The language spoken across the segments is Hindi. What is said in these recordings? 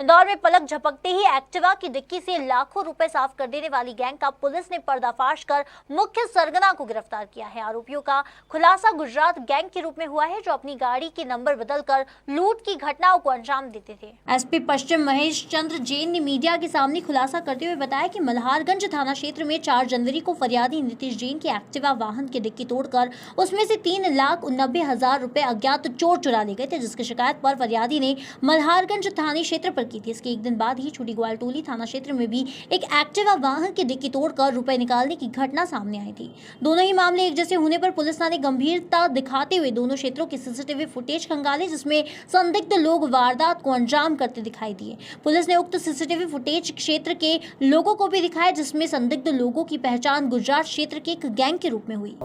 इंदौर में पलक झपकते ही एक्टिवा की डिक्की से लाखों रुपए साफ कर देने वाली गैंग का पुलिस ने पर्दाफाश कर मुख्य सरगना को गिरफ्तार किया है। आरोपियों का खुलासा गुजरात गैंग के रूप में हुआ है, जो अपनी गाड़ी के नंबर बदलकर लूट की घटनाओं को अंजाम देते थे। एसपी पश्चिम महेश चंद्र जैन ने मीडिया के सामने खुलासा करते हुए बताया कि मल्हारगंज थाना क्षेत्र में 4 जनवरी को फरियादी नीतीश जैन की एक्टिवा वाहन की डिक्की तोड़कर उसमें से 3,90,000 रुपए अज्ञात चोर चुरा ले गए थे, जिसकी शिकायत पर फरियादी ने मल्हारगंज थाने क्षेत्र पर की थी। इसके एक दिन बाद ही छोटी ग्वालटोली थाना क्षेत्र में भी एक एक्टिवा वाहन की डिक्की तोड़कर रुपए निकालने की घटना सामने आई थी। दोनों ही मामले एक जैसे होने पर पुलिस ने गंभीरता दिखाते हुए दोनों क्षेत्रों की सीसीटीवी फुटेज खंगाले, जिसमें संदिग्ध लोग वारदात को अंजाम करते दिखाई दिए। पुलिस ने उक्त सीसीटीवी फुटेज क्षेत्र के लोगों को भी दिखाया, जिसमें संदिग्ध लोगों की पहचान गुजरात क्षेत्र के एक गैंग के रूप में हुई।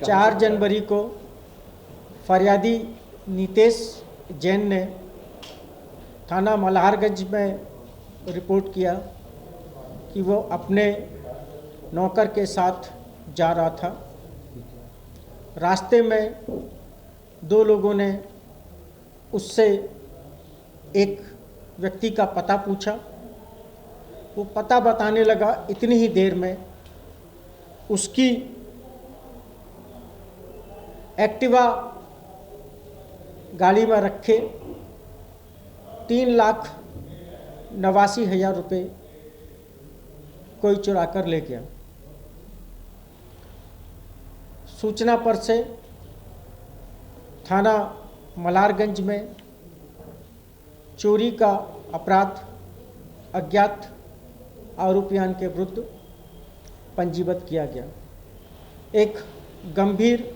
4 जनवरी को फरियादी नीतीश जैन ने थाना मल्हारगंज में रिपोर्ट किया कि वो अपने नौकर के साथ जा रहा था। रास्ते में 2 लोगों ने उससे एक व्यक्ति का पता पूछा। वो पता बताने लगा, इतनी ही देर में उसकी एक्टिवा गाड़ी में रखे 3,89,000 रुपये कोई चुरा कर ले गया। सूचना पर से थाना मल्हारगंज में चोरी का अपराध अज्ञात आरोपियों के विरुद्ध पंजीबद्ध किया गया। एक गंभीर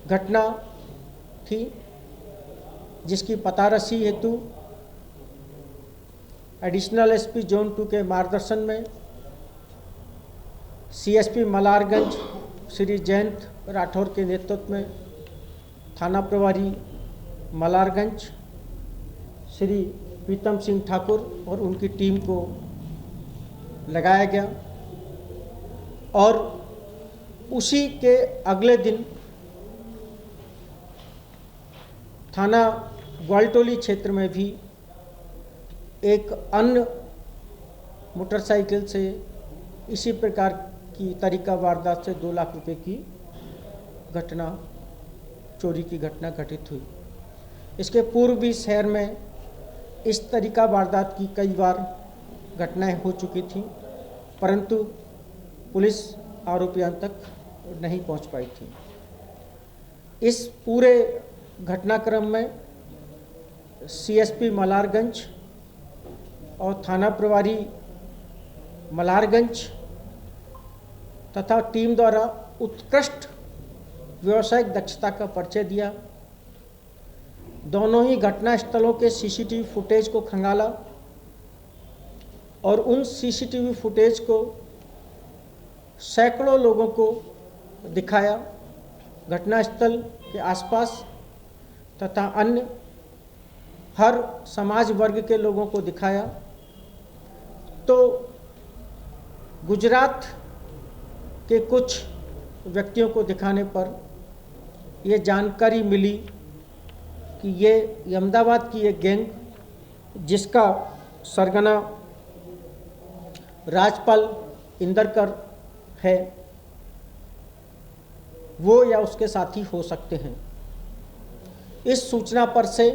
घटना थी, जिसकी पतारसी हेतु एडिशनल एसपी जोन 2 के मार्गदर्शन में सीएसपी मल्हारगंज श्री जयंत राठौर के नेतृत्व में थाना प्रभारी मल्हारगंज श्री प्रीतम सिंह ठाकुर और उनकी टीम को लगाया गया और उसी के अगले दिन थाना ग्वालटोली क्षेत्र में भी एक अन्य मोटरसाइकिल से इसी प्रकार की तरीका वारदात से 2 लाख रुपए की घटना, चोरी की घटना घटित हुई। इसके पूर्व भी शहर में इस तरीका वारदात की कई बार घटनाएं हो चुकी थी, परंतु पुलिस आरोपियों तक नहीं पहुंच पाई थी। इस पूरे घटनाक्रम में सीएसपी मल्हारगंज और थाना प्रभारी मल्हारगंज तथा टीम द्वारा उत्कृष्ट व्यावसायिक दक्षता का परिचय दिया। दोनों ही घटना स्थलों के सीसीटीवी फुटेज को खंगाला और उन सीसीटीवी फुटेज को सैकड़ों लोगों को दिखाया, घटनास्थल के आसपास तथा अन्य हर समाज वर्ग के लोगों को दिखाया। तो गुजरात के कुछ व्यक्तियों को दिखाने पर यह जानकारी मिली कि ये अहमदाबाद की एक गैंग, जिसका सरगना राजपाल इंदरकर है, वो या उसके साथी हो सकते हैं। इस सूचना पर से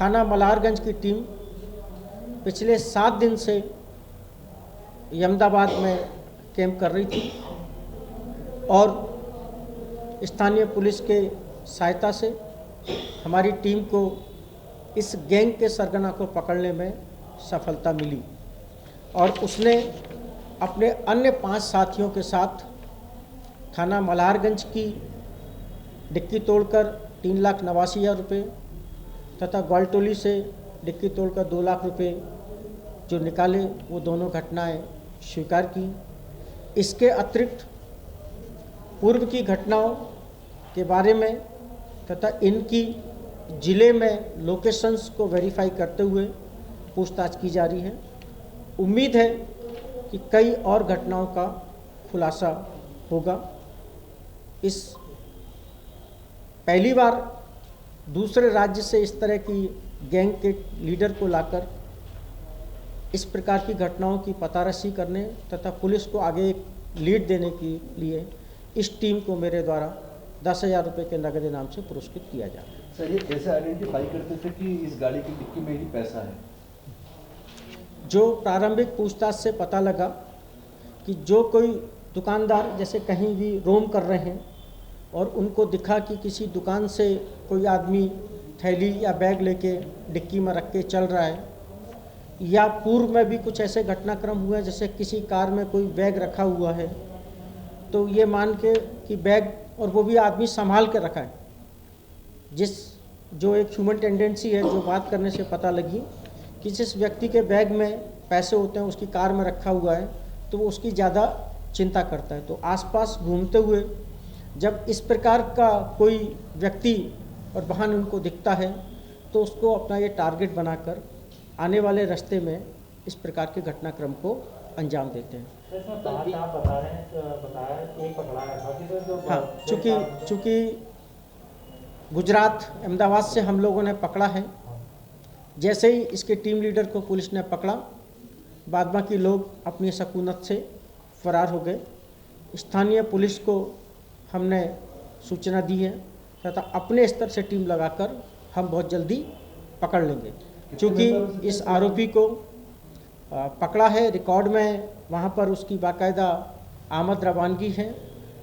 थाना मल्हारगंज की टीम पिछले 7 दिन से अहमदाबाद में कैंप कर रही थी और स्थानीय पुलिस के सहायता से हमारी टीम को इस गैंग के सरगना को पकड़ने में सफलता मिली और उसने अपने अन्य 5 साथियों के साथ थाना मल्हारगंज की डिक्की तोड़कर 3,89,000 रुपये तथा ग्वालटोली से डिक्की तोड़कर 2 लाख रुपये जो निकाले, वो दोनों घटनाएं स्वीकार की। इसके अतिरिक्त पूर्व की घटनाओं के बारे में तथा इनकी ज़िले में लोकेशंस को वेरीफाई करते हुए पूछताछ की जा रही है। उम्मीद है कि कई और घटनाओं का खुलासा होगा। इस पहली बार दूसरे राज्य से इस तरह की गैंग के लीडर को लाकर इस प्रकार की घटनाओं की पतारसी करने तथा पुलिस को आगे एक लीड देने के लिए इस टीम को मेरे द्वारा 10,000 रुपये के नगद इनाम से पुरस्कृत किया जा रहा है। सर, ये कैसे आइडेंटिफाई करते थे कि इस गाड़ी की डिक्की में ही पैसा है? जो प्रारंभिक पूछताछ से पता लगा कि जो कोई दुकानदार जैसे कहीं भी रोम कर रहे हैं और उनको दिखा कि किसी दुकान से कोई आदमी थैली या बैग लेके डिक्की में रख के चल रहा है, या पूर्व में भी कुछ ऐसे घटनाक्रम हुए हैं जैसे किसी कार में कोई बैग रखा हुआ है तो ये मान के कि बैग, और वो भी आदमी संभाल के रखा है, जो एक ह्यूमन टेंडेंसी है जो बात करने से पता लगी कि जिस व्यक्ति के बैग में पैसे होते हैं उसकी कार में रखा हुआ है तो वो उसकी ज़्यादा चिंता करता है। तो आसपास घूमते हुए जब इस प्रकार का कोई व्यक्ति और वाहन उनको दिखता है तो उसको अपना ये टारगेट बनाकर आने वाले रास्ते में इस प्रकार के घटनाक्रम को अंजाम देते हैं। हाँ, चूँकि गुजरात अहमदाबाद से हम लोगों ने पकड़ा है, जैसे ही इसके टीम लीडर को पुलिस ने पकड़ा बाद बाकी लोग अपनी सकूनत से फरार हो गए। स्थानीय पुलिस को हमने सूचना दी है तथा अपने स्तर से टीम लगाकर हम बहुत जल्दी पकड़ लेंगे। क्योंकि इस आरोपी को पकड़ा है, रिकॉर्ड में वहाँ पर उसकी बाकायदा आमद रवानगी है,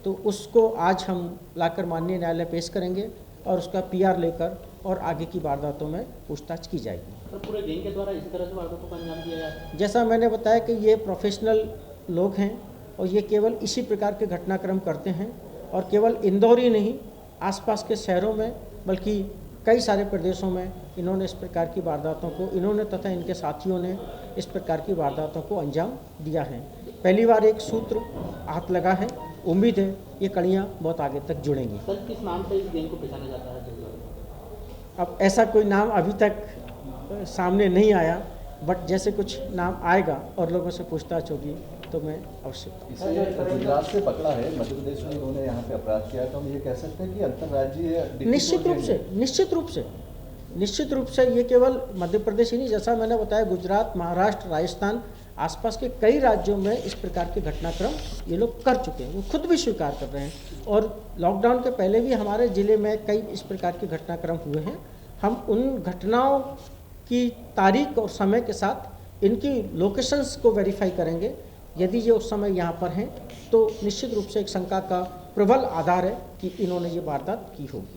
तो उसको आज हम लाकर माननीय न्यायालय पेश करेंगे और उसका PR लेकर और आगे की वारदातों में पूछताछ की जाएगी। तो पूरे गैंग के द्वारा इसी तरह से वारदातों को अंजाम दिया जाता है? जैसा मैंने बताया कि ये प्रोफेशनल लोग हैं और ये केवल इसी प्रकार के घटनाक्रम करते हैं, और केवल इंदौर ही नहीं आसपास के शहरों में बल्कि कई सारे प्रदेशों में इन्होंने इस प्रकार की वारदातों को, इन्होंने तथा इनके साथियों ने इस प्रकार की वारदातों को अंजाम दिया है। पहली बार एक सूत्र हाथ लगा है, उम्मीद है ये कड़ियाँ बहुत आगे तक जुड़ेंगी। सर, किस नाम से इस गैंग को पहचाना जाता है? अब ऐसा कोई नाम अभी तक सामने नहीं आया, बट जैसे कुछ नाम आएगा और लोगों से पूछताछ होगी तो मैं अवश्य। इसे गुजरात से पकड़ा है, मध्य प्रदेश में इन्होंने यहाँ पे अपराध किया, तो हम ये कह सकते हैं कि अंतर्राज्यीय निश्चित रूप से ये केवल मध्य प्रदेश ही नहीं, जैसा मैंने बताया गुजरात, महाराष्ट्र, राजस्थान, आसपास के कई राज्यों में इस प्रकार के घटनाक्रम ये लोग कर चुके हैं, वो खुद भी स्वीकार कर रहे हैं। और लॉकडाउन के पहले भी हमारे ज़िले में कई इस प्रकार के घटनाक्रम हुए हैं। हम उन घटनाओं की तारीख और समय के साथ इनकी लोकेशंस को वेरीफाई करेंगे। यदि ये उस समय यहाँ पर हैं तो निश्चित रूप से एक शंका का प्रबल आधार है कि इन्होंने ये वारदात की होगी।